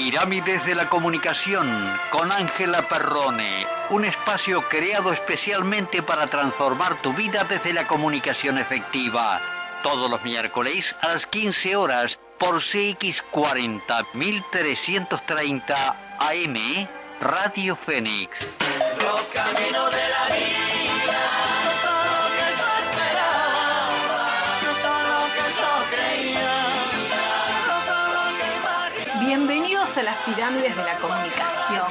Pirámides de la Comunicación con Ángela Perrone, un espacio creado especialmente para transformar tu vida desde la comunicación efectiva. Todos los miércoles a las 15 horas por CX40 1330 AM, Radio Fénix. Los caminos de la vida no son lo que yo esperaba, no son lo que yo creía, no son lo que imaginaba. Bienvenidos a las Pirámides de la Comunicación.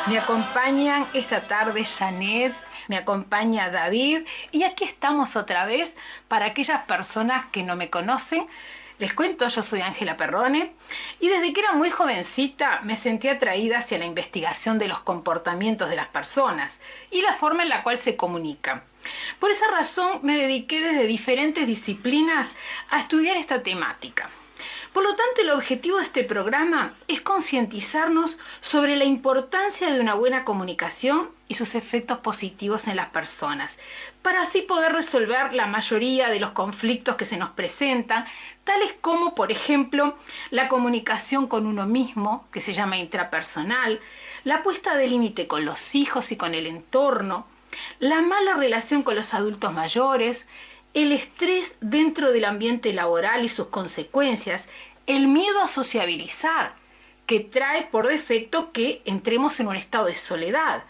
Me acompañan esta tarde Janet, me acompaña David y aquí estamos otra vez para aquellas personas que no me conocen. Les cuento, yo soy Ángela Perrone y desde que era muy jovencita me sentí atraída hacia la investigación de los comportamientos de las personas y la forma en la cual se comunican. Por esa razón me dediqué desde diferentes disciplinas a estudiar esta temática. Por lo tanto, el objetivo de este programa es concientizarnos sobre la importancia de una buena comunicación y sus efectos positivos en las personas, para así poder resolver la mayoría de los conflictos que se nos presentan, tales como, por ejemplo, la comunicación con uno mismo, que se llama intrapersonal, la puesta de límite con los hijos y con el entorno, la mala relación con los adultos mayores, el estrés dentro del ambiente laboral y sus consecuencias, el miedo a sociabilizar, que trae por defecto que entremos en un estado de soledad,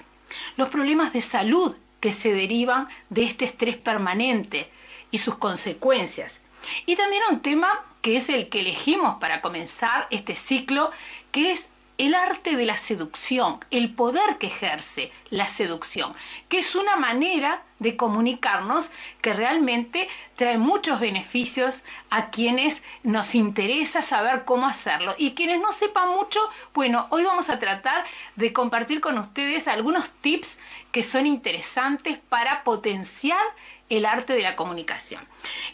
los problemas de salud que se derivan de este estrés permanente y sus consecuencias. Y también un tema que es el que elegimos para comenzar este ciclo, que es el arte de la seducción, el poder que ejerce la seducción, que es una manera de comunicarnos que realmente trae muchos beneficios a quienes nos interesa saber cómo hacerlo. Y quienes no sepan mucho, bueno, hoy vamos a tratar de compartir con ustedes algunos tips que son interesantes para potenciar el arte de la comunicación.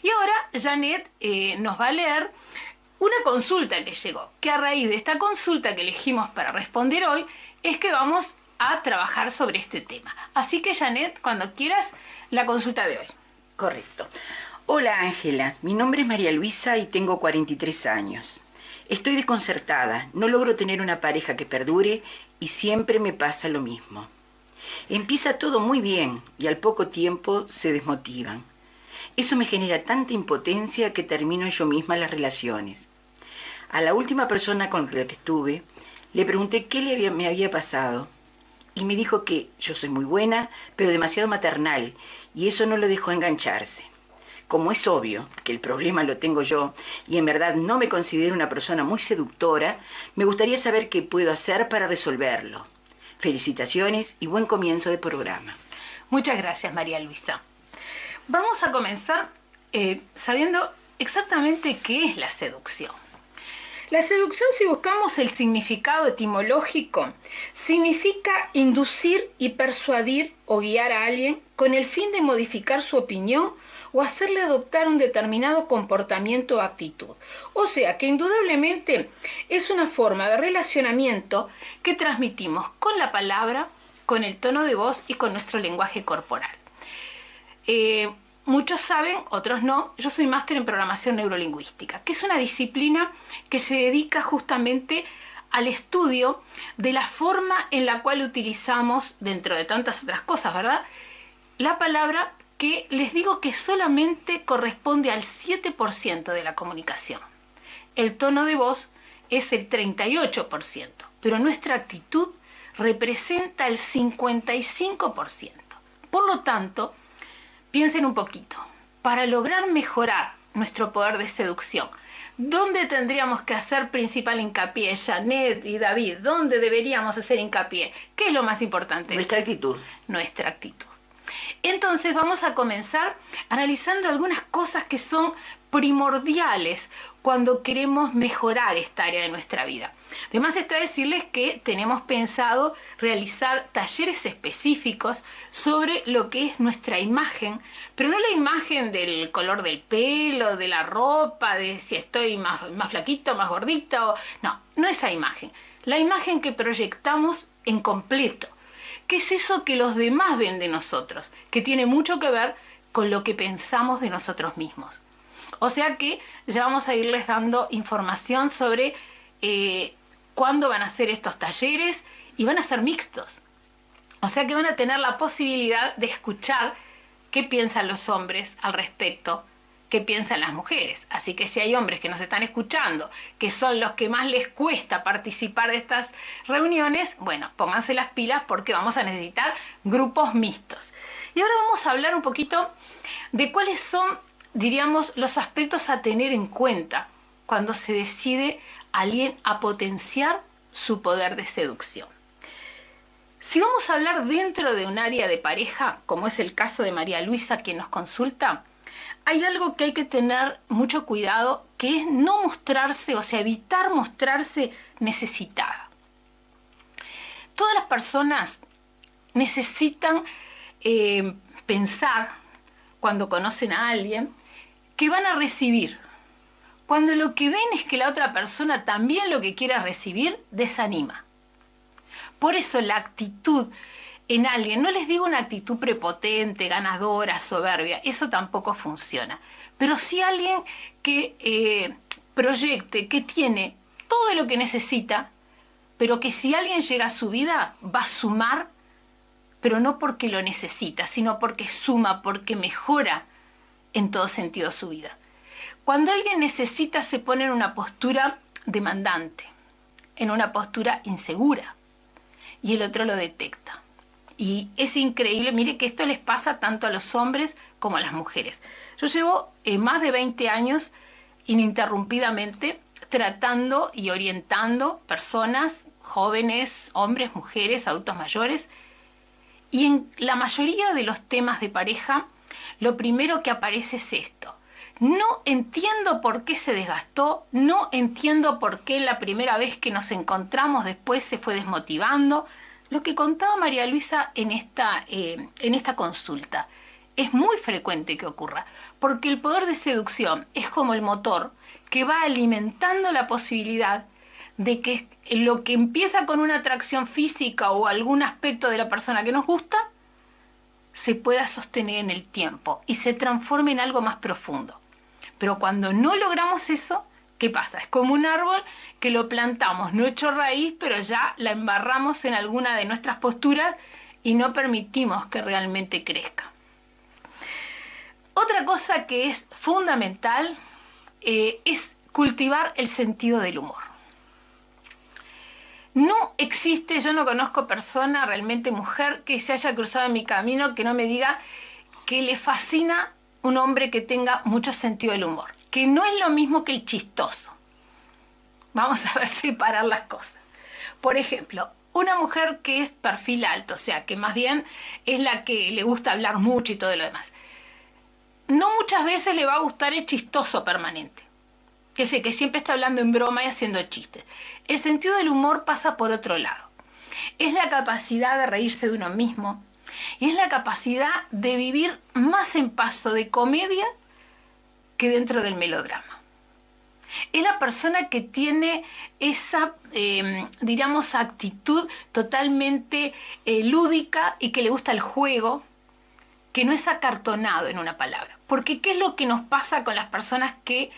Y ahora Janet nos va a leer una consulta que llegó, que a raíz de esta consulta que elegimos para responder hoy, es que vamos a trabajar sobre este tema. Así que, Janet, cuando quieras, la consulta de hoy. Correcto. Hola, Ángela. Mi nombre es María Luisa y tengo 43 años. Estoy desconcertada, no logro tener una pareja que perdure y siempre me pasa lo mismo. Empieza todo muy bien y al poco tiempo se desmotivan. Eso me genera tanta impotencia que termino yo misma las relaciones. A la última persona con la que estuve, le pregunté qué me había pasado y me dijo que yo soy muy buena, pero demasiado maternal, y eso no lo dejó engancharse. Como es obvio que el problema lo tengo yo y en verdad no me considero una persona muy seductora, me gustaría saber qué puedo hacer para resolverlo. Felicitaciones y buen comienzo de programa. Muchas gracias, María Luisa. Vamos a comenzar sabiendo exactamente qué es la seducción. La seducción, si buscamos el significado etimológico, significa inducir y persuadir o guiar a alguien con el fin de modificar su opinión o hacerle adoptar un determinado comportamiento o actitud. O sea que indudablemente es una forma de relacionamiento que transmitimos con la palabra, con el tono de voz y con nuestro lenguaje corporal. Muchos saben, otros no, yo soy máster en programación neurolingüística, que es una disciplina que se dedica justamente al estudio de la forma en la cual utilizamos, dentro de tantas otras cosas, ¿verdad?, la palabra, que les digo que solamente corresponde al 7% de la comunicación. El tono de voz es el 38%, pero nuestra actitud representa el 55%. Por lo tanto, piensen un poquito, para lograr mejorar nuestro poder de seducción, ¿dónde tendríamos que hacer principal hincapié, Janet y David? ¿Dónde deberíamos hacer hincapié? ¿Qué es lo más importante? Nuestra actitud. Nuestra actitud. Entonces vamos a comenzar analizando algunas cosas que son primordiales cuando queremos mejorar esta área de nuestra vida. Además está decirles que tenemos pensado realizar talleres específicos sobre lo que es nuestra imagen, pero no la imagen del color del pelo, de la ropa, de si estoy más flaquito, más gordito, no esa imagen. La imagen que proyectamos en completo. ¿Qué es eso que los demás ven de nosotros? Que tiene mucho que ver con lo que pensamos de nosotros mismos. O sea que ya vamos a irles dando información sobre cuándo van a ser estos talleres y van a ser mixtos. O sea que van a tener la posibilidad de escuchar qué piensan los hombres al respecto, qué piensan las mujeres. Así que si hay hombres que nos están escuchando, que son los que más les cuesta participar de estas reuniones, bueno, pónganse las pilas porque vamos a necesitar grupos mixtos. Y ahora vamos a hablar un poquito de cuáles son, diríamos, los aspectos a tener en cuenta cuando se decide alguien a potenciar su poder de seducción. Si vamos a hablar dentro de un área de pareja, como es el caso de María Luisa, quien nos consulta, hay algo que hay que tener mucho cuidado, que es no mostrarse, o sea, evitar mostrarse necesitada. Todas las personas necesitan pensar, cuando conocen a alguien, que van a recibir. Cuando lo que ven es que la otra persona también lo que quiera recibir, desanima. Por eso la actitud en alguien, no les digo una actitud prepotente, ganadora, soberbia, eso tampoco funciona. Pero sí alguien que proyecte, que tiene todo lo que necesita, pero que si alguien llega a su vida va a sumar, pero no porque lo necesita, sino porque suma, porque mejora en todo sentido su vida. Cuando alguien necesita se pone en una postura demandante, en una postura insegura, y el otro lo detecta. Y es increíble, mire que esto les pasa tanto a los hombres como a las mujeres. Yo llevo más de 20 años ininterrumpidamente tratando y orientando personas, jóvenes, hombres, mujeres, adultos mayores, y en la mayoría de los temas de pareja, lo primero que aparece es esto. No entiendo por qué se desgastó, no entiendo por qué la primera vez que nos encontramos después se fue desmotivando. Lo que contaba María Luisa en esta consulta es muy frecuente que ocurra, porque el poder de seducción es como el motor que va alimentando la posibilidad de que lo que empieza con una atracción física o algún aspecto de la persona que nos gusta se pueda sostener en el tiempo y se transforme en algo más profundo. Pero cuando no logramos eso, ¿qué pasa? Es como un árbol que lo plantamos, no hecho raíz, pero ya la embarramos en alguna de nuestras posturas y no permitimos que realmente crezca. Otra cosa que es fundamental es cultivar el sentido del humor. No existe, yo no conozco persona, realmente mujer, que se haya cruzado en mi camino que no me diga que le fascina un hombre que tenga mucho sentido del humor, que no es lo mismo que el chistoso. Vamos a ver separar las cosas. Por ejemplo, una mujer que es perfil alto, o sea, que más bien es la que le gusta hablar mucho y todo lo demás, no muchas veces le va a gustar el chistoso permanente, que siempre está hablando en broma y haciendo chistes. El sentido del humor pasa por otro lado. Es la capacidad de reírse de uno mismo, y es la capacidad de vivir más en paso de comedia que dentro del melodrama. Es la persona que tiene esa, diríamos, actitud totalmente lúdica y que le gusta el juego, que no es acartonado en una palabra. Porque ¿qué es lo que nos pasa con las personas que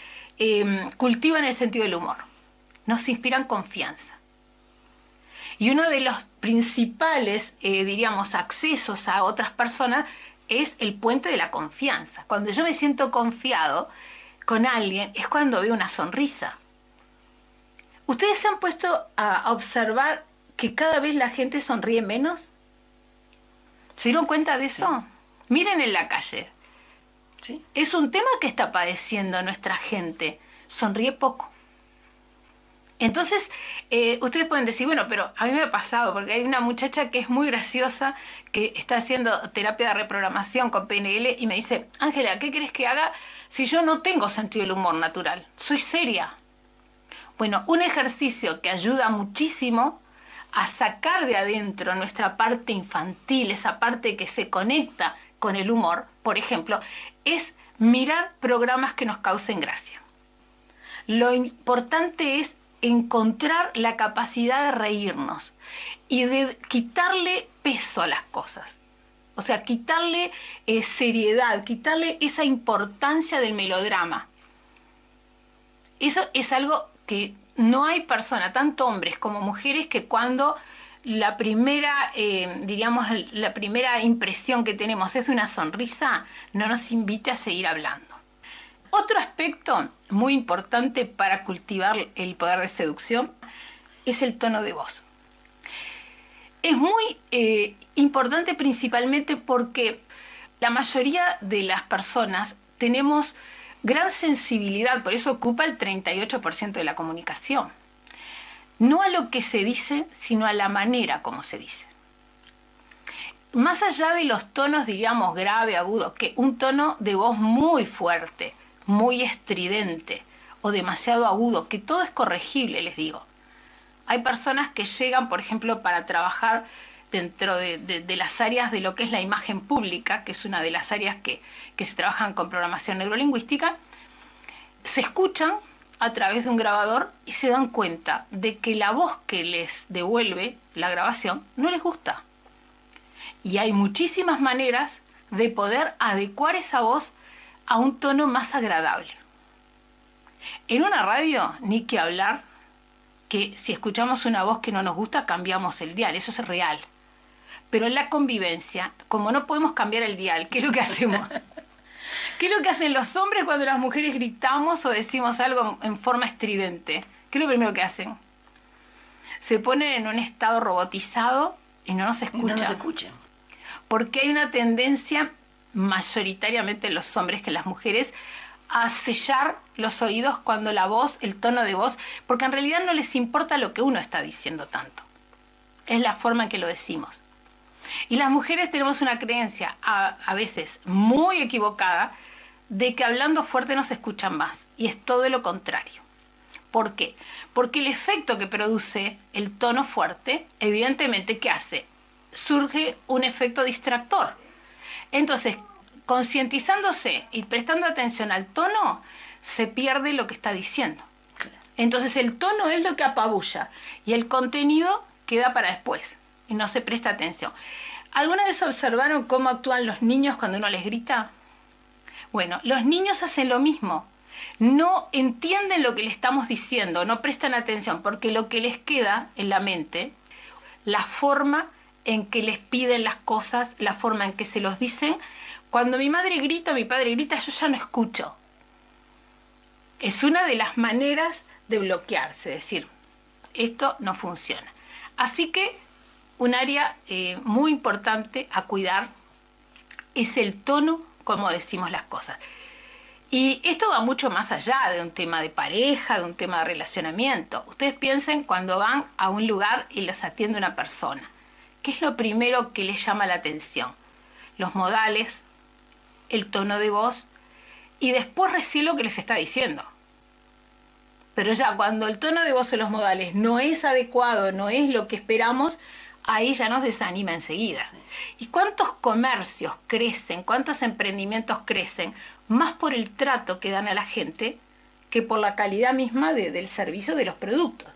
cultivan el sentido del humor? Nos inspiran confianza. Y uno de los principales, diríamos, accesos a otras personas es el puente de la confianza. Cuando yo me siento confiado con alguien es cuando veo una sonrisa. ¿Ustedes se han puesto a observar que cada vez la gente sonríe menos? ¿Se dieron cuenta de eso? Sí. Miren en la calle. Sí. Es un tema que está padeciendo nuestra gente. Sonríe poco. Entonces, ustedes pueden decir, bueno, pero a mí me ha pasado, porque hay una muchacha que es muy graciosa, que está haciendo terapia de reprogramación con PNL, y me dice, Ángela, ¿qué querés que haga si yo no tengo sentido del humor natural? Soy seria. Bueno, un ejercicio que ayuda muchísimo a sacar de adentro nuestra parte infantil, esa parte que se conecta con el humor, por ejemplo, es mirar programas que nos causen gracia. Lo importante es encontrar la capacidad de reírnos y de quitarle peso a las cosas. O sea, quitarle seriedad, quitarle esa importancia del melodrama. Eso es algo que no hay persona, tanto hombres como mujeres, que cuando la primera, la primera impresión que tenemos es una sonrisa, no nos invite a seguir hablando. Otro aspecto muy importante para cultivar el poder de seducción es el tono de voz. Es muy importante principalmente porque la mayoría de las personas tenemos gran sensibilidad, por eso ocupa el 38% de la comunicación. No a lo que se dice, sino a la manera como se dice. Más allá de los tonos, digamos, grave, agudo, que un tono de voz muy fuerte, muy estridente o demasiado agudo, que todo es corregible, les digo. Hay personas que llegan, por ejemplo, para trabajar dentro de las áreas de lo que es la imagen pública, que es una de las áreas que se trabajan con programación neurolingüística, se escuchan a través de un grabador y se dan cuenta de que la voz que les devuelve la grabación no les gusta. Y hay muchísimas maneras de poder adecuar esa voz a un tono más agradable. En una radio, ni que hablar, que si escuchamos una voz que no nos gusta, cambiamos el dial, eso es real. Pero en la convivencia, como no podemos cambiar el dial, ¿qué es lo que hacemos? ¿Qué es lo que hacen los hombres cuando las mujeres gritamos o decimos algo en forma estridente? ¿Qué es lo primero que hacen? Se ponen en un estado robotizado y no nos escuchan. No nos escuchan. Porque hay una tendencia, mayoritariamente en los hombres que en las mujeres, a sellar los oídos cuando la voz, el tono de voz, porque en realidad no les importa lo que uno está diciendo tanto. Es la forma en que lo decimos. Y las mujeres tenemos una creencia, a veces muy equivocada, de que hablando fuerte nos escuchan más. Y es todo lo contrario. ¿Por qué? Porque el efecto que produce el tono fuerte, evidentemente, ¿qué hace? Surge un efecto distractor. Entonces, concientizándose y prestando atención al tono, se pierde lo que está diciendo. Entonces el tono es lo que apabulla y el contenido queda para después y no se presta atención. ¿Alguna vez observaron cómo actúan los niños cuando uno les grita? Bueno, los niños hacen lo mismo. No entienden lo que le estamos diciendo, no prestan atención, porque lo que les queda en la mente, la forma en que les piden las cosas, la forma en que se los dicen. Cuando mi madre grita, mi padre grita, yo ya no escucho. Es una de las maneras de bloquearse, es decir, esto no funciona. Así que un área muy importante a cuidar es el tono como decimos las cosas. Y esto va mucho más allá de un tema de pareja, de un tema de relacionamiento. Ustedes piensen cuando van a un lugar y los atiende una persona. ¿Qué es lo primero que les llama la atención? Los modales, el tono de voz y después recién lo que les está diciendo. Pero ya cuando el tono de voz o los modales no es adecuado, no es lo que esperamos, ahí ya nos desanima enseguida. ¿Y cuántos comercios crecen, cuántos emprendimientos crecen? Más por el trato que dan a la gente que por la calidad misma del servicio de los productos.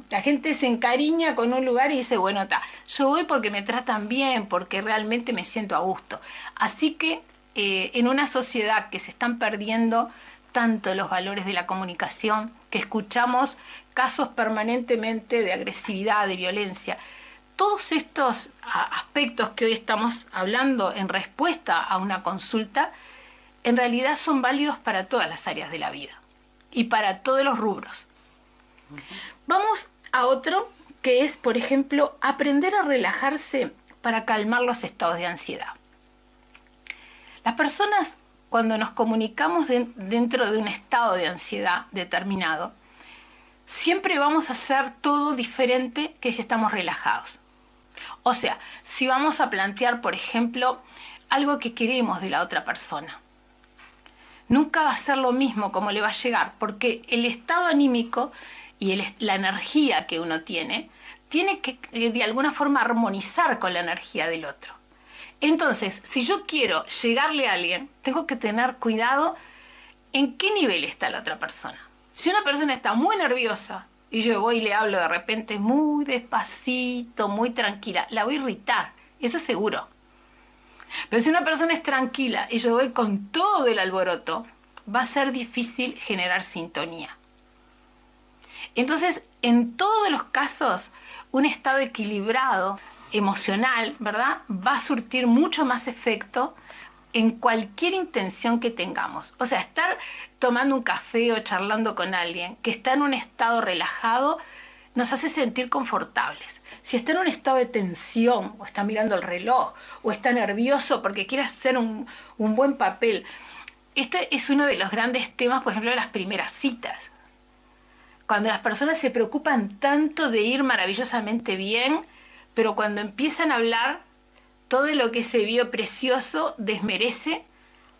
La gente se encariña con un lugar y dice, bueno, yo voy porque me tratan bien, porque realmente me siento a gusto. Así que en una sociedad que se están perdiendo tanto los valores de la comunicación, que escuchamos casos permanentemente de agresividad, de violencia, todos estos aspectos que hoy estamos hablando en respuesta a una consulta, en realidad son válidos para todas las áreas de la vida y para todos los rubros. Vamos a otro que es, por ejemplo, aprender a relajarse para calmar los estados de ansiedad. Las personas, cuando nos comunicamos dentro de un estado de ansiedad determinado, siempre vamos a hacer todo diferente que si estamos relajados. O sea, si vamos a plantear, por ejemplo, algo que queremos de la otra persona, nunca va a ser lo mismo como le va a llegar, porque el estado anímico y la energía que uno tiene que de alguna forma armonizar con la energía del otro. Entonces, si yo quiero llegarle a alguien, tengo que tener cuidado en qué nivel está la otra persona. Si una persona está muy nerviosa y yo voy y le hablo de repente muy despacito, muy tranquila, la voy a irritar, eso es seguro. Pero si una persona es tranquila y yo voy con todo el alboroto, va a ser difícil generar sintonía. Entonces, en todos los casos, un estado equilibrado, emocional, ¿verdad?, va a surtir mucho más efecto en cualquier intención que tengamos. O sea, estar tomando un café o charlando con alguien que está en un estado relajado nos hace sentir confortables. Si está en un estado de tensión, o está mirando el reloj, o está nervioso porque quiere hacer un buen papel. Este es uno de los grandes temas, por ejemplo, de las primeras citas. Cuando las personas se preocupan tanto de ir maravillosamente bien, pero cuando empiezan a hablar, todo lo que se vio precioso desmerece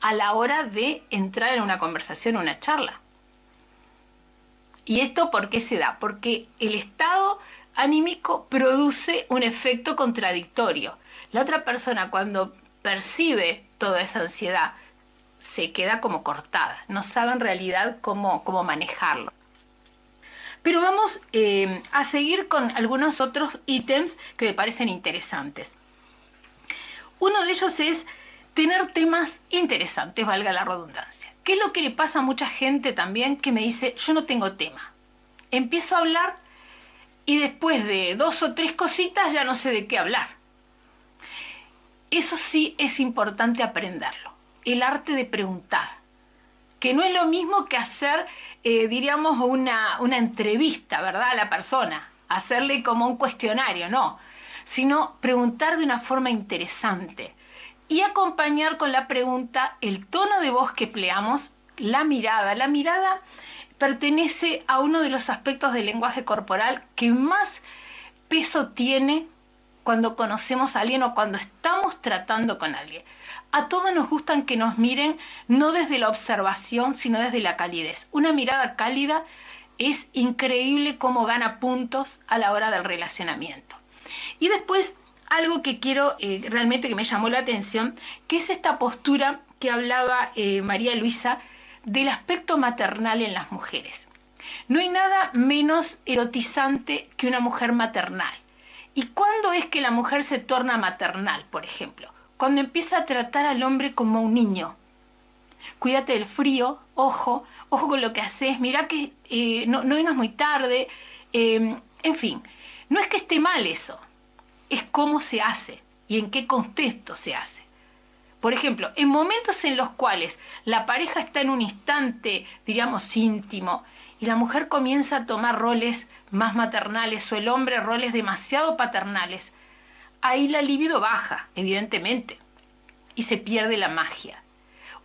a la hora de entrar en una conversación, una charla. ¿Y esto por qué se da? Porque el estado anímico produce un efecto contradictorio. La otra persona, cuando percibe toda esa ansiedad, se queda como cortada, no sabe en realidad cómo manejarlo. Pero vamos a seguir con algunos otros ítems que me parecen interesantes. Uno de ellos es tener temas interesantes, valga la redundancia. ¿Qué es lo que le pasa a mucha gente también que me dice, yo no tengo tema? Empiezo a hablar y después de 2 o 3 cositas ya no sé de qué hablar. Eso sí es importante aprenderlo, el arte de preguntar, que no es lo mismo que hacer, diríamos, una entrevista, ¿verdad?, a la persona, hacerle como un cuestionario, no, sino preguntar de una forma interesante y acompañar con la pregunta el tono de voz que empleamos, la mirada. La mirada pertenece a uno de los aspectos del lenguaje corporal que más peso tiene cuando conocemos a alguien o cuando estamos tratando con alguien. A todos nos gustan que nos miren no desde la observación, sino desde la calidez. Una mirada cálida es increíble cómo gana puntos a la hora del relacionamiento. Y después, algo que quiero realmente que me llamó la atención, que es esta postura que hablaba María Luisa del aspecto maternal en las mujeres. No hay nada menos erotizante que una mujer maternal. ¿Y cuándo es que la mujer se torna maternal, por ejemplo? Cuando empieza a tratar al hombre como un niño. Cuídate del frío, ojo con lo que haces, mirá que no vengas muy tarde, en fin, no es que esté mal eso, es cómo se hace y en qué contexto se hace. Por ejemplo, en momentos en los cuales la pareja está en un instante, diríamos, íntimo, y la mujer comienza a tomar roles más maternales o el hombre roles demasiado paternales, ahí la libido baja, evidentemente, y se pierde la magia.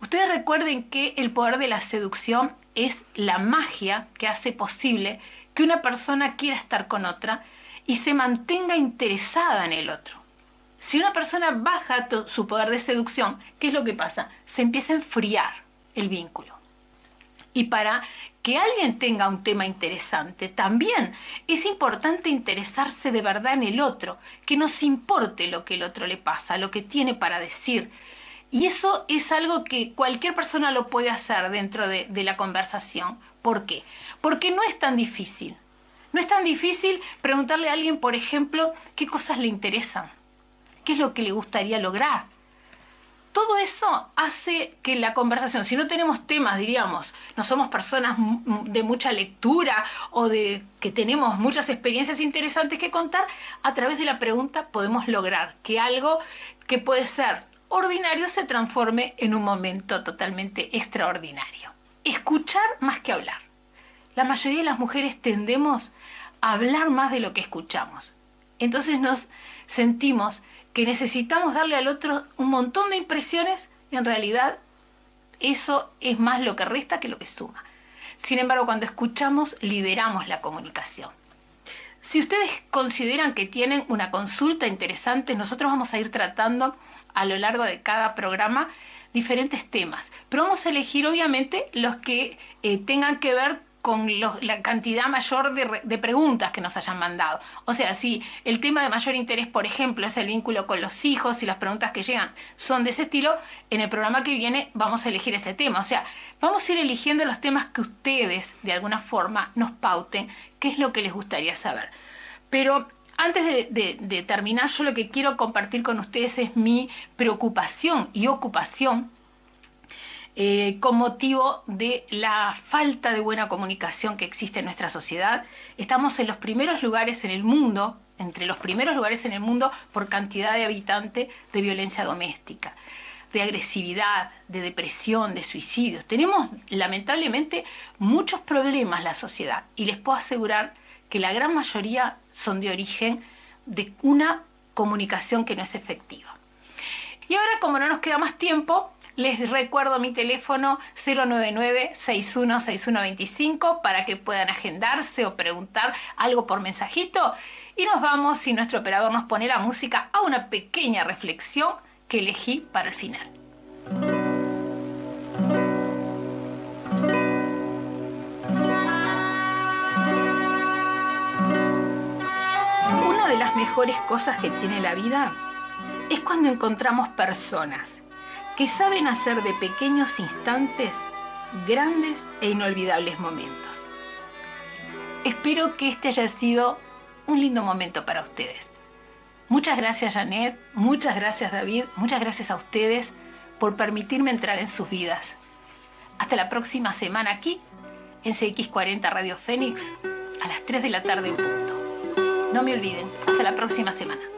Ustedes recuerden que el poder de la seducción es la magia que hace posible que una persona quiera estar con otra y se mantenga interesada en el otro. Si una persona baja su poder de seducción, ¿qué es lo que pasa? Se empieza a enfriar el vínculo. Y para que alguien tenga un tema interesante, también es importante interesarse de verdad en el otro, que nos importe lo que el otro le pasa, lo que tiene para decir. Y eso es algo que cualquier persona lo puede hacer dentro de la conversación. ¿Por qué? Porque no es tan difícil. No es tan difícil preguntarle a alguien, por ejemplo, qué cosas le interesan, qué es lo que le gustaría lograr. Todo eso hace que la conversación, si no tenemos temas, diríamos, no somos personas de mucha lectura o de que tenemos muchas experiencias interesantes que contar, a través de la pregunta podemos lograr que algo que puede ser ordinario se transforme en un momento totalmente extraordinario. Escuchar más que hablar. La mayoría de las mujeres tendemos a hablar más de lo que escuchamos. Entonces nos sentimos que necesitamos darle al otro un montón de impresiones y en realidad eso es más lo que resta que lo que suma. Sin embargo, cuando escuchamos, lideramos la comunicación. Si ustedes consideran que tienen una consulta interesante, nosotros vamos a ir tratando a lo largo de cada programa diferentes temas, pero vamos a elegir obviamente los que tengan que ver con la cantidad mayor de preguntas que nos hayan mandado. O sea, si el tema de mayor interés, por ejemplo, es el vínculo con los hijos y las preguntas que llegan son de ese estilo, en el programa que viene vamos a elegir ese tema. O sea, vamos a ir eligiendo los temas que ustedes, de alguna forma, nos pauten qué es lo que les gustaría saber. Pero antes de terminar, yo lo que quiero compartir con ustedes es mi preocupación y ocupación con motivo de la falta de buena comunicación que existe en nuestra sociedad. Estamos en los primeros lugares en el mundo, entre los primeros lugares en el mundo por cantidad de habitantes de violencia doméstica, de agresividad, de depresión, de suicidios. Tenemos lamentablemente muchos problemas en la sociedad y les puedo asegurar que la gran mayoría son de origen de una comunicación que no es efectiva. Y ahora, como no nos queda más tiempo, les recuerdo mi teléfono 099-616125 para que puedan agendarse o preguntar algo por mensajito. Y nos vamos, si nuestro operador nos pone la música, a una pequeña reflexión que elegí para el final. Una de las mejores cosas que tiene la vida es cuando encontramos personas que saben hacer de pequeños instantes grandes e inolvidables momentos. Espero que este haya sido un lindo momento para ustedes. Muchas gracias, Janet, muchas gracias, David, muchas gracias a ustedes por permitirme entrar en sus vidas. Hasta la próxima semana aquí en CX40 Radio Fénix a las 3 de la tarde en punto. No me olviden, hasta la próxima semana.